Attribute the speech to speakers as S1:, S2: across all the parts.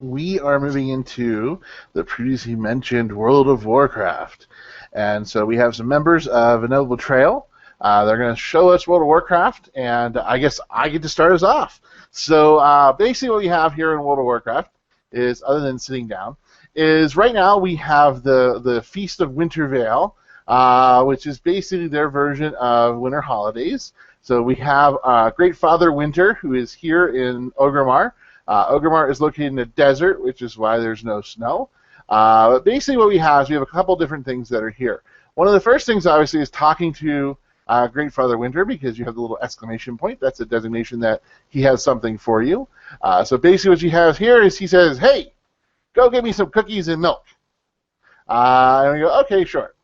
S1: We are moving into the previously mentioned World of Warcraft. And so we have some members of Inevitable Trail. They're going to show us World of Warcraft, and I guess I get to start us off. So basically, what we have here in World of Warcraft is, other than sitting down, is right now we have the Feast of Winter Veil, which is basically their version of Winter Holidays. So we have Great Father Winter, who is here in Orgrimmar. Orgrimmar is located in a desert, which is why there's no snow. But basically what we have is we have a couple different things that are here. One of the first things, obviously, is talking to Great Father Winter, because you have the little exclamation point. That's a designation that he has something for you. So basically what he has here is he says, hey, go get me some cookies and milk. And we go, okay, sure.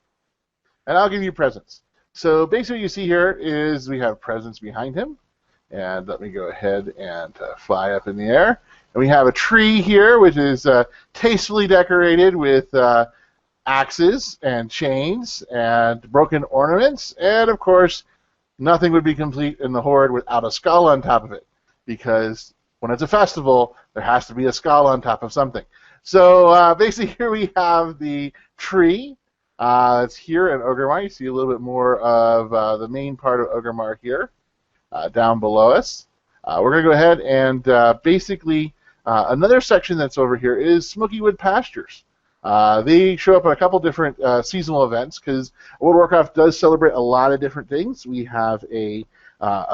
S1: And I'll give you presents. So basically what you see here is we have presents behind him. And let me go ahead and fly up in the air. And we have a tree here, which is tastefully decorated with axes and chains and broken ornaments. And, of course, nothing would be complete in the Horde without a skull on top of it. Because when it's a festival, there has to be a skull on top of something. So basically here we have the tree. It's here in Orgrimmar. You see a little bit more of the main part of Orgrimmar here. Down below us. We're going to go ahead and basically another section that's over here is Smoky Wood Pastures. They show up at a couple different seasonal events because World of Warcraft does celebrate a lot of different things. We have a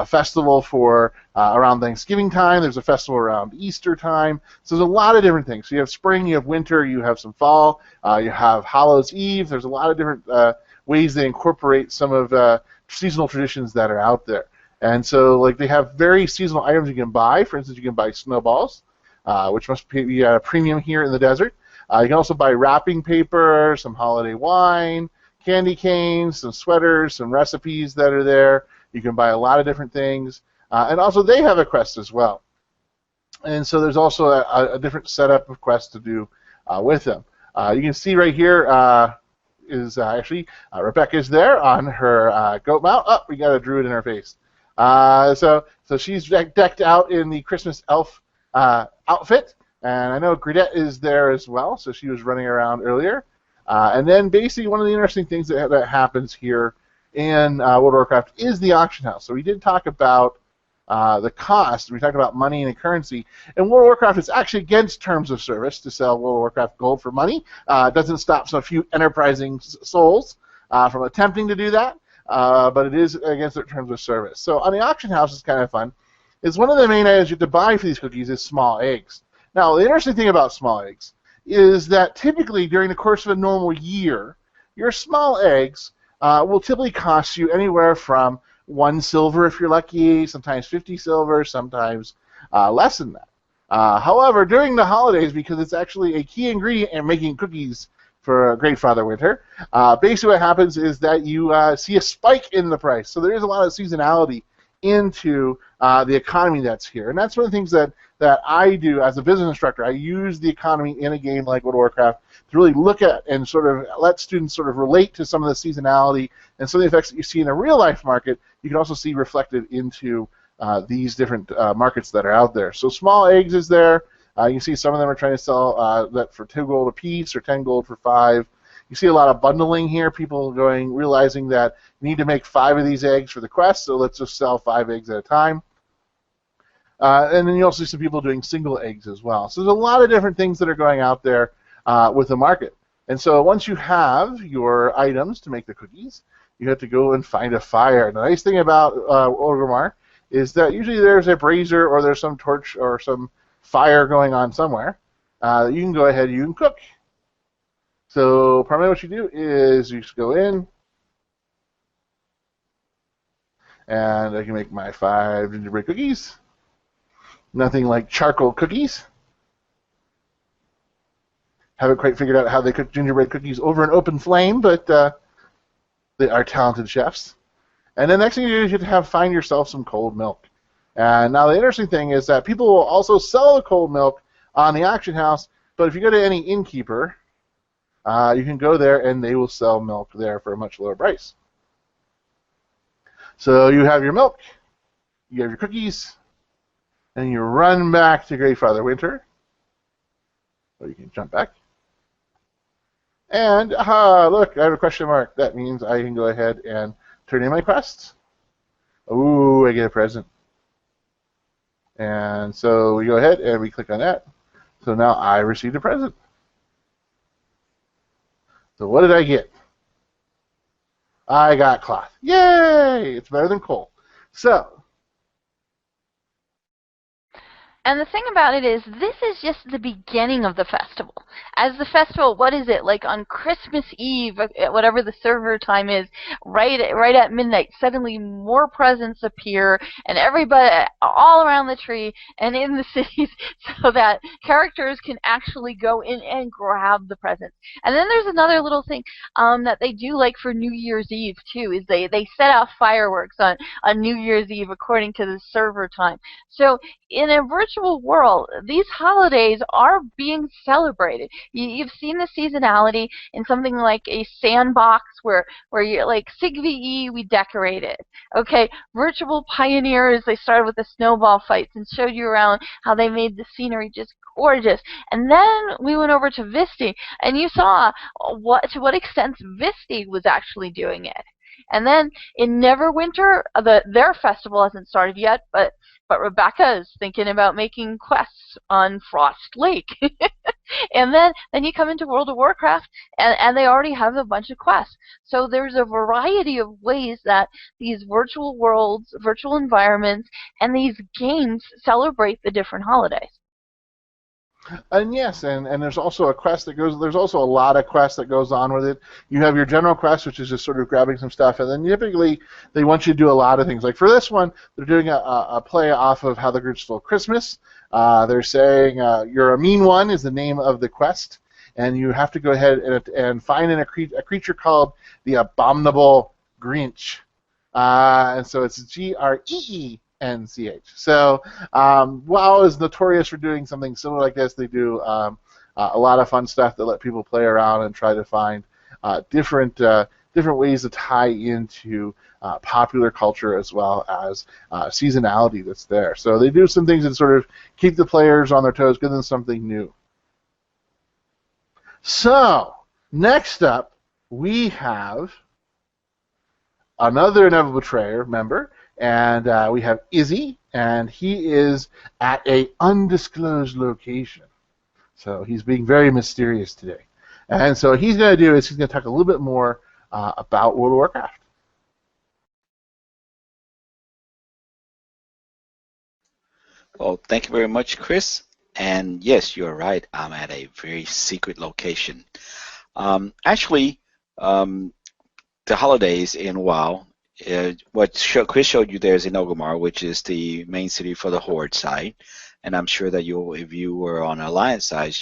S1: festival for around Thanksgiving time. There's a festival around Easter time. So there's a lot of different things. So you have spring, you have winter, you have some fall, you have Hallows Eve. There's a lot of different ways they incorporate some of seasonal traditions that are out there. And so, like, they have very seasonal items you can buy. For instance, you can buy snowballs, which must be at a premium here in the desert. You can also buy wrapping paper, some holiday wine, candy canes, some sweaters, some recipes that are there. You can buy a lot of different things. And also, they have a quest as well. And so there's also a different setup of quests to do with them. You can see right here is actually Rebecca's there on her goat mount. Oh, we got a druid in her face. So she's decked out in the Christmas elf outfit, and I know Gredette is there as well, so she was running around earlier. And then basically one of the interesting things that happens here in World of Warcraft is the auction house. So we did talk about the cost. We talked about money and currency. And World of Warcraft is actually against terms of service to sell World of Warcraft gold for money. It doesn't stop some few enterprising souls from attempting to do that. But it is against their terms of service. So on the auction house, it's kind of fun. Is one of the main items you have to buy for these cookies is small eggs. Now, the interesting thing about small eggs is that typically during the course of a normal year, your small eggs will typically cost you anywhere from 1 silver if you're lucky, sometimes 50 silver, sometimes less than that. However, during the holidays, because it's actually a key ingredient in making cookies for Great Father Winter, basically what happens is that you see a spike in the price. So there is a lot of seasonality into the economy that's here. And that's one of the things that I do as a business instructor. I use the economy in a game like World of Warcraft to really look at and sort of let students sort of relate to some of the seasonality and some of the effects that you see in a real-life market. You can also see reflected into these different markets that are out there. So small eggs is there. You can see some of them are trying to sell that for 2 gold a piece or 10 gold for 5. You see a lot of bundling here, people realizing that you need to make 5 of these eggs for the quest, so let's just sell 5 eggs at a time. And then you also see some people doing single eggs as well. So there's a lot of different things that are going out there with the market. And so once you have your items to make the cookies, you have to go and find a fire. And the nice thing about Orgrimmar is that usually there's a brazier or there's some torch or some fire going on somewhere. You can go ahead and you can cook. So primarily what you do is you just go in, and I can make my 5 gingerbread cookies. Nothing like charcoal cookies. Haven't quite figured out how they cook gingerbread cookies over an open flame, but they are talented chefs. And the next thing you do is you have to find yourself some cold milk. And now the interesting thing is that people will also sell the cold milk on the auction house, but if you go to any innkeeper, you can go there and they will sell milk there for a much lower price. So you have your milk, you have your cookies, and you run back to Great Father Winter. So you can jump back. And look, I have a question mark. That means I can go ahead and turn in my quests. Ooh, I get a present. And so we go ahead and we click on that. So now I received a present. So what did I get? I got cloth. Yay! It's better than coal. So,
S2: And the thing about it is, this is just the beginning of the festival. As the festival, what is it, like on Christmas Eve, whatever the server time is, right at midnight, suddenly more presents appear, and everybody, all around the tree, and in the cities, so that characters can actually go in and grab the presents. And then there's another little thing that they do, like for New Year's Eve, too, is they set off fireworks on New Year's Eve according to the server time. So in a virtual world, these holidays are being celebrated. You've seen the seasonality in something like a sandbox where you're like SIGVE, we decorated. Okay, Virtual Pioneers, they started with the snowball fights and showed you around how they made the scenery just gorgeous. And then we went over to ISTE, and you saw to what extent ISTE was actually doing it. And then in Neverwinter, their festival hasn't started yet, but Rebecca is thinking about making quests on Frost Lake. And then you come into World of Warcraft, and they already have a bunch of quests. So there's a variety of ways that these virtual worlds, virtual environments, and these games celebrate the different holidays.
S1: and yes, and there's also a quest that goes. There's also a lot of quests that goes on with it. You have your general quest, which is just sort of grabbing some stuff, and then typically they want you to do a lot of things. Like for this one, they're doing a play off of How the Grinch Stole Christmas. They're saying "You're a Mean One" is the name of the quest, and you have to go ahead and find a creature called the Abominable Grinch, and so it's GREENCH. So WoW is notorious for doing something similar like this. They do a lot of fun stuff that let people play around and try to find different ways to tie into popular culture as well as seasonality that's there. So they do some things that sort of keep the players on their toes, give them something new. So next up, we have another Inevitable Betrayer member. And we have Izzy, and he is at an undisclosed location. So he's being very mysterious today. And so what he's going to do is he's going to talk a little bit more about World of Warcraft.
S3: Well, thank you very much, Chris. And yes, you're right. I'm at a very secret location. Actually, the holidays in WoW, Chris showed you there is in Orgrimmar, which is the main city for the Horde side, and I'm sure that if you were on Alliance side,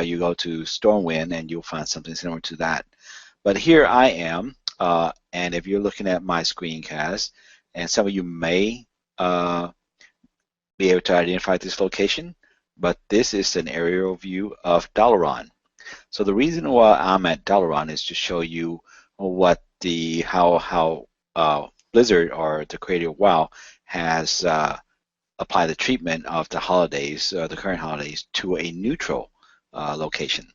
S3: you go to Stormwind and you'll find something similar to that. But here I am, and if you're looking at my screencast, and some of you may be able to identify this location, but this is an aerial view of Dalaran. So the reason why I'm at Dalaran is to show you what how Blizzard, or the creator of WoW, has applied the treatment of the holidays, the current holidays, to a neutral location.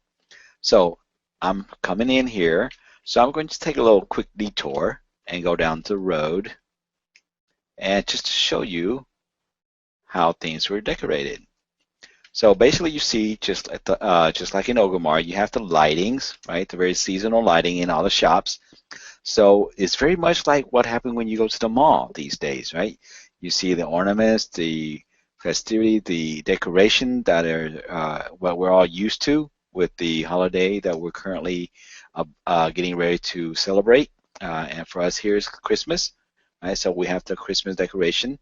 S3: So I'm coming in here, so I'm going to take a little quick detour and go down the road, and just to show you how things were decorated. So basically, you see just like in Orgrimmar, you have the lightings, right? The very seasonal lighting in all the shops. So it's very much like what happened when you go to the mall these days, right? You see the ornaments, the festivity, the decoration that are what we're all used to with the holiday that we're currently getting ready to celebrate. And for us here is Christmas, right? So we have the Christmas decoration.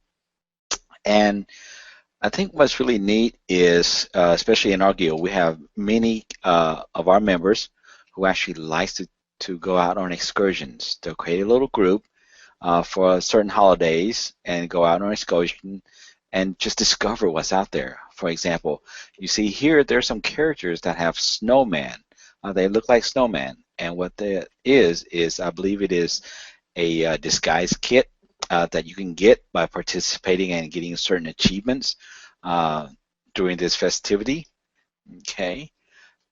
S3: And I think what's really neat is, especially in our guild, we have many of our members who actually likes to go out on excursions. They'll create a little group for certain holidays and go out on excursion and just discover what's out there. For example, you see here there's some characters that have snowman. They look like snowman, and what that is I believe it is a disguise kit that you can get by participating and getting certain achievements during this festivity. Okay,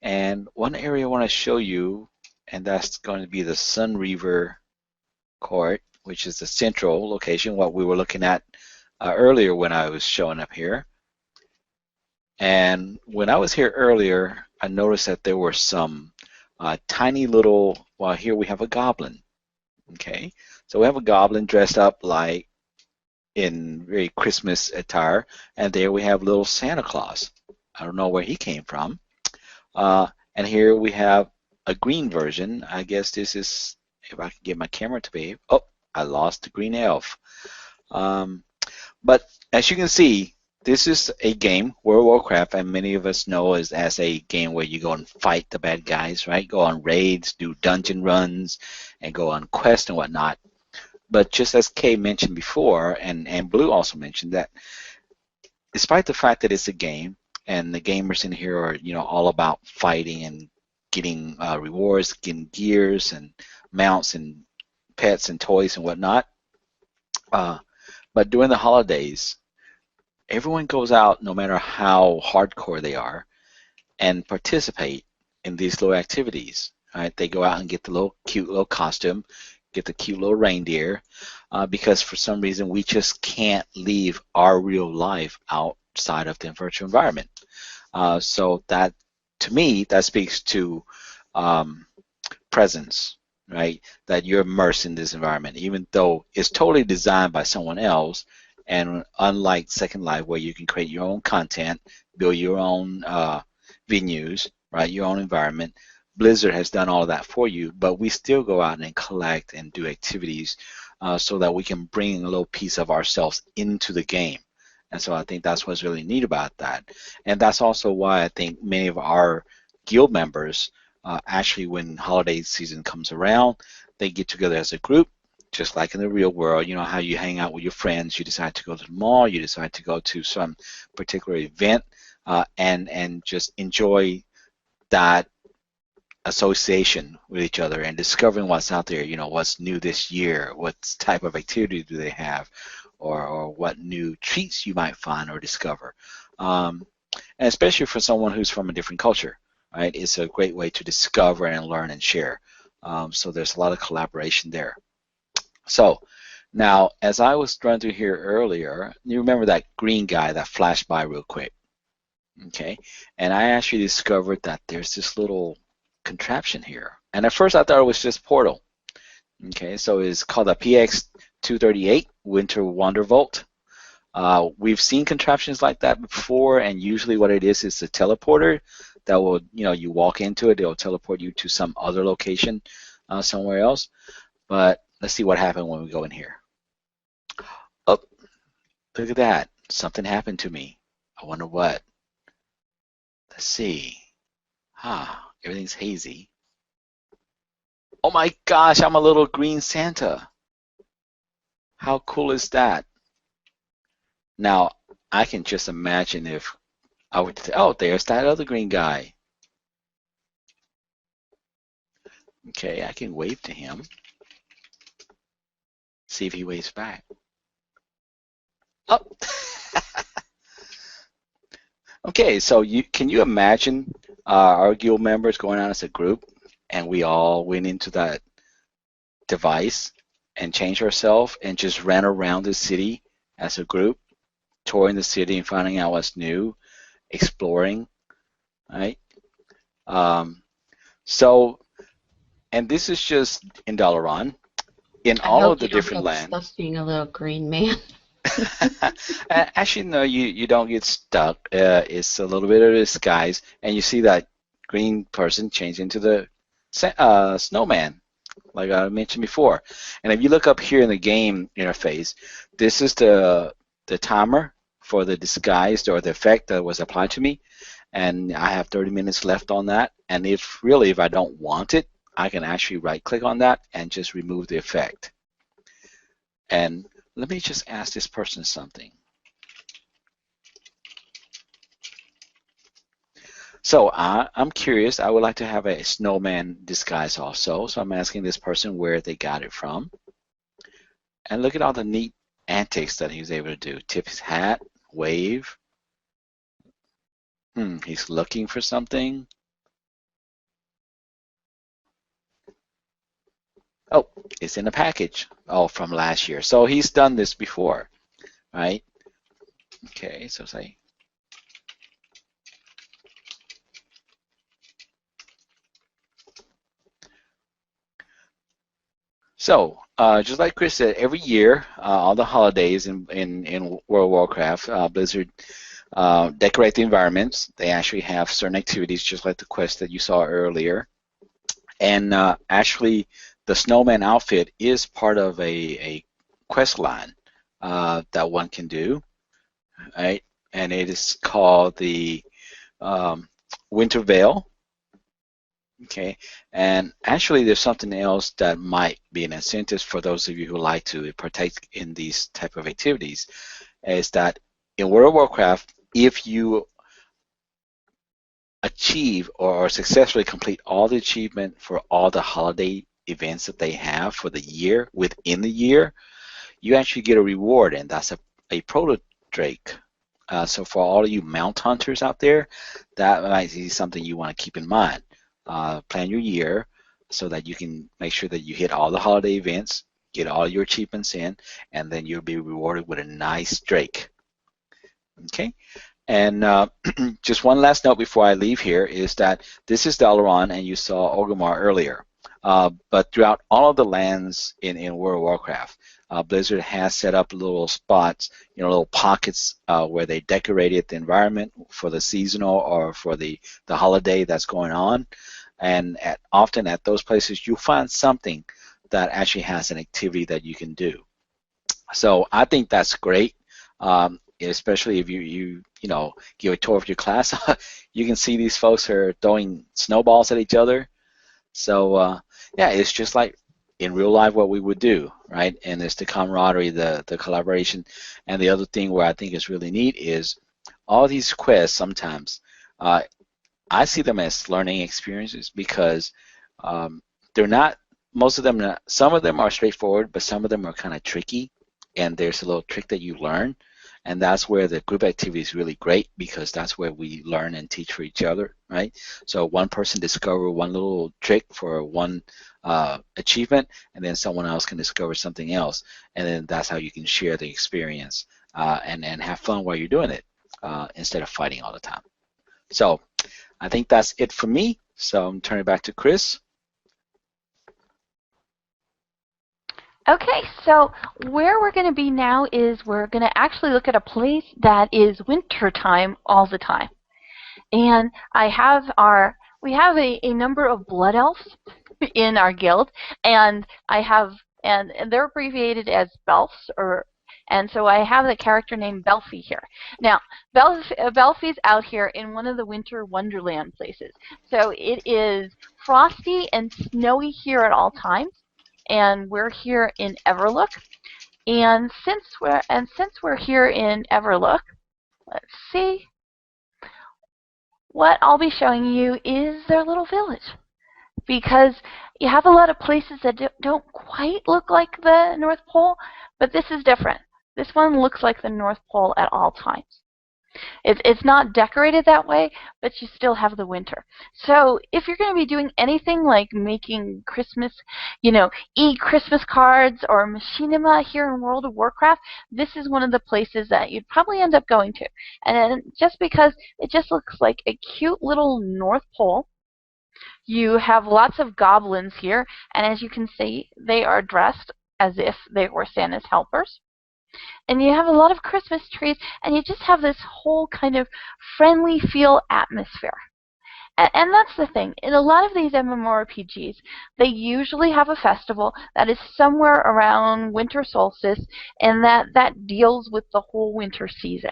S3: And one area I want to show you, and that's going to be the Sun Reaver court, which is the central location, what we were looking at earlier when I was showing up here. And when I was here earlier, I noticed that there were some tiny little, well, here we have a goblin. Okay, so we have a goblin dressed up like in very Christmas attire, and there we have little Santa Claus. I don't know where he came from. And here we have a green version. I guess this is, if I can get my camera to behave. Oh, I lost the green elf. But as you can see, this is a game, World of Warcraft, and many of us know it as a game where you go and fight the bad guys, right? Go on raids, do dungeon runs, and go on quests and whatnot. But just as Kay mentioned before, and Blue also mentioned, that despite the fact that it's a game, and the gamers in here are, all about fighting and getting rewards, getting gears and mounts and pets and toys and whatnot. But during the holidays, everyone goes out, no matter how hardcore they are, and participate in these little activities. Right? They go out and get the cute little costume, get the cute little reindeer, because for some reason we just can't leave our real life outside of the virtual environment. So that, to me, that speaks to presence, right? That you're immersed in this environment, even though it's totally designed by someone else. And unlike Second Life, where you can create your own content, build your own venues, right, your own environment, Blizzard has done all of that for you. But we still go out and collect and do activities so that we can bring a little piece of ourselves into the game. And so I think that's what's really neat about that. And that's also why I think many of our guild members, actually, when holiday season comes around, they get together as a group, just like in the real world. You know how you hang out with your friends, you decide to go to the mall, you decide to go to some particular event, and just enjoy that association with each other and discovering what's out there, what's new this year, what type of activity do they have, or what new treats you might find or discover. And especially for someone who's from a different culture, right? It's a great way to discover and learn and share. So there's a lot of collaboration there. So now, as I was running through here earlier, you remember that green guy that flashed by real quick, okay? And I actually discovered that there's this little contraption here. And at first I thought it was just Portal. Okay, so it's called a PX238 Winter Wondervault. We've seen contraptions like that before, and usually what it is a teleporter that will, you walk into it, it'll teleport you to some other location somewhere else. But let's see what happened when we go in here. Oh, look at that. Something happened to me. I wonder what. Let's see. Everything's hazy. Oh my gosh, I'm a little green Santa. How cool is that? Now, I can just imagine if I would say, oh, there's that other green guy. Okay, I can wave to him. See if he waves back. Oh. Okay, so can you imagine our guild members going out as a group, and we all went into that device and changed ourselves and just ran around the city as a group, touring the city and finding out what's new, exploring, right? So, and this is just in Dalaran. In all of the different lands.
S4: Stuck being a little green man.
S3: Actually, no, you don't get stuck. It's a little bit of a disguise, and you see that green person change into the snowman, like I mentioned before. And if you look up here in the game interface, this is the timer for the disguise or the effect that was applied to me, and I have 30 minutes left on that. And if I don't want it, I can actually right-click on that and just remove the effect. And let me just ask this person something. So I'm curious. I would like to have a snowman disguise also. So I'm asking this person where they got it from. And look at all the neat antics that he was able to do. Tip his hat, wave. He's looking for something. Oh, it's in the package. Oh, from last year. So he's done this before, right? Okay, so say. So, just like Chris said, every year, on the holidays in World of Warcraft, Blizzard decorate the environments. They actually have certain activities, just like the quest that you saw earlier. And actually, the snowman outfit is part of a quest line that one can do, right? And it is called the Winter Veil. Okay, and actually there's something else that might be an incentive for those of you who like to partake in these type of activities, is that in World of Warcraft, if you achieve or successfully complete all the achievement for all the holiday events that they have for the year, within the year, you actually get a reward, and that's a proto drake. So for all of you mount hunters out there, that might be something you want to keep in mind. Plan your year so that you can make sure that you hit all the holiday events, get all your achievements in, and then you'll be rewarded with a nice drake. Okay, and just one last note before I leave here is that this is Dalaran, and you saw Orgrimmar earlier. But throughout all of the lands in World of Warcraft, Blizzard has set up little spots, little pockets where they decorated the environment for the seasonal or for the holiday that's going on. And often at those places, you'll find something that actually has an activity that you can do. So I think that's great, especially if you give a tour of your class. You can see these folks are throwing snowballs at each other. So yeah, it's just like in real life what we would do, right? And it's the camaraderie, the collaboration. And the other thing where I think is really neat is all these quests sometimes, I see them as learning experiences because they're not, most of them, some of them are straightforward, but some of them are kind of tricky, and there's a little trick that you learn, and that's where the group activity is really great because that's where we learn and teach for each other, right? So one person discover one little trick for one achievement, and then someone else can discover something else, and then that's how you can share the experience and have fun while you're doing it instead of fighting all the time. So I think that's it for me. So I'm turning it back to Chris.
S2: Okay, so where we're going to be now is we're going to actually look at a place that is winter time all the time. And we have a number of blood elves in our guild, and and they're abbreviated as Belfs, and so I have the character named Belfie here. Now, Belfie's out here in one of the winter wonderland places. So it is frosty and snowy here at all times, and we're here in Everlook. And since we're here in Everlook, let's see. What I'll be showing you is their little village, because you have a lot of places that don't quite look like the North Pole, but this is different. This one looks like the North Pole at all times. It's not decorated that way, but you still have the winter. So if you're going to be doing anything like making Christmas, e-Christmas cards or machinima here in World of Warcraft, this is one of the places that you'd probably end up going to. And just because it just looks like a cute little North Pole, you have lots of goblins here, and as you can see, they are dressed as if they were Santa's helpers. And you have a lot of Christmas trees, and you just have this whole kind of friendly feel atmosphere. And that's the thing. In a lot of these MMORPGs, they usually have a festival that is somewhere around winter solstice, and that deals with the whole winter season.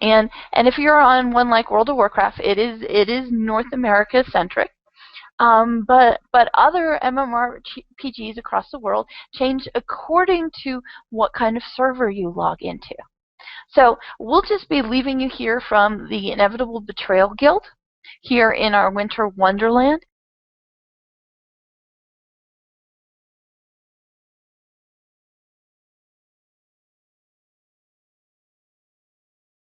S2: And if you're on one like World of Warcraft, it is North America centric. But other MMORPGs across the world change according to what kind of server you log into. So we'll just be leaving you here from the Inevitable Betrayal Guild here in our Winter Wonderland.